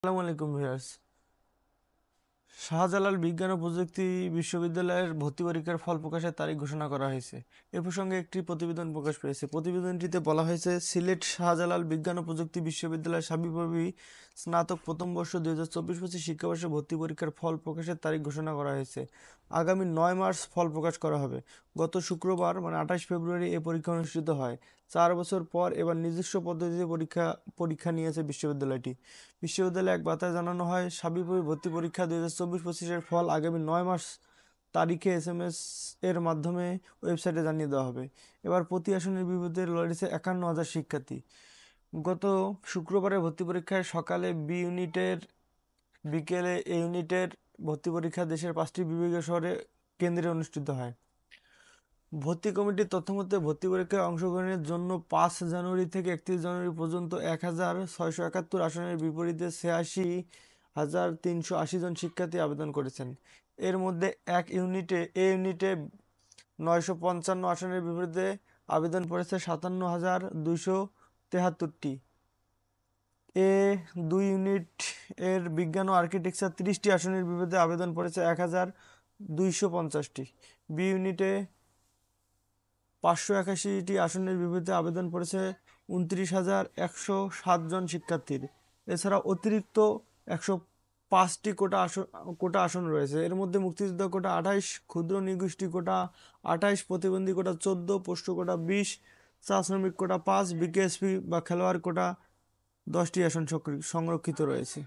আসসালামু আলাইকুম ভিউয়ার্স। শাহজালাল বিজ্ঞান ও প্রযুক্তি বিশ্ববিদ্যালয়ের ভর্তি পরীক্ষার ফল প্রকাশের তারিখ ঘোষণা করা হয়েছে। এ প্রসঙ্গে একটি প্রতিবেদন প্রকাশ পেয়েছে। প্রতিবেদনটিতে বলা হয়েছে, সিলেট শাহজালাল বিজ্ঞান ও প্রযুক্তি বিশ্ববিদ্যালয়ের সাবিপ্রবি স্নাতক প্রথম বর্ষ 2024-25 শিক্ষাবর্ষে ভর্তি পরীক্ষার ফল প্রকাশের তারিখ ঘোষণা করা হয়েছে। আগামী 9 মার্চ ফল প্রকাশ করা হবে। গত শুক্রবার 28 ফেব্রুয়ারি এ পরীক্ষা অনুষ্ঠিত হয়। 4 বছর পর এবার নিজস্ব পদ্ধতিতে পরীক্ষা নিয়েছে বিশ্ববিদ্যালয়টি। বিশ্ববিদ্যালয়ে এক বার্তায় জানানো হয়, সাবিপ্রবি ভর্তি পরীক্ষা 2024-25 এর ফল আগামী 9 মার্চ তারিখে SMS এর মাধ্যমে ওয়েবসাইটে জানিয়ে দেওয়া হবে। এবার প্রতি আসনের বিপরীতে লড়েছে 51,000 শিক্ষার্থী। গত শুক্রবারের ভর্তি পরীক্ষায় সকালে বি ইউনিটের, বিকেলে এ ইউনিটের ভর্তি পরীক্ষা দেশের 5টি বিভাগীয় শহরে কেন্দ্রে অনুষ্ঠিত হয়। ভর্তি কমিটির তথ্যমতে ভর্তি পরীক্ষায় অংশগ্রহণের জন্য 5 জানুয়ারি থেকে 31 জানুয়ারি পর্যন্ত 1,671 আসনের বিপরীতে 86,380 জন শিক্ষার্থী আবেদন করেছেন। এর মধ্যে এ ইউনিটে 955 আসনের বিপরীতে আবেদন পড়েছে 57,273টি। এ 2 ইউনিট এর বিজ্ঞান ও আর্কিটেকচার 30টি আসনের বিপরীতে আবেদন পড়েছে 1,250টি। বি ইউনিটে 581টি আসনের বিপরীতে আবেদন পড়েছে 29,107 জন শিক্ষার্থীর। এছাড়া অতিরিক্ত 105টি কোটা আসন রয়েছে। এর মধ্যে মুক্তিযোদ্ধা কোটা 28, ক্ষুদ্র নৃগোষ্ঠী কোটা 28, প্রতিবন্ধী কোটা 14, পোস্ট কোটা 20, চা শ্রমিক কোটা 5, বিকেএসপি বা খেলোয়াড় কোটা 10টি আসন সংরক্ষিত রয়েছে।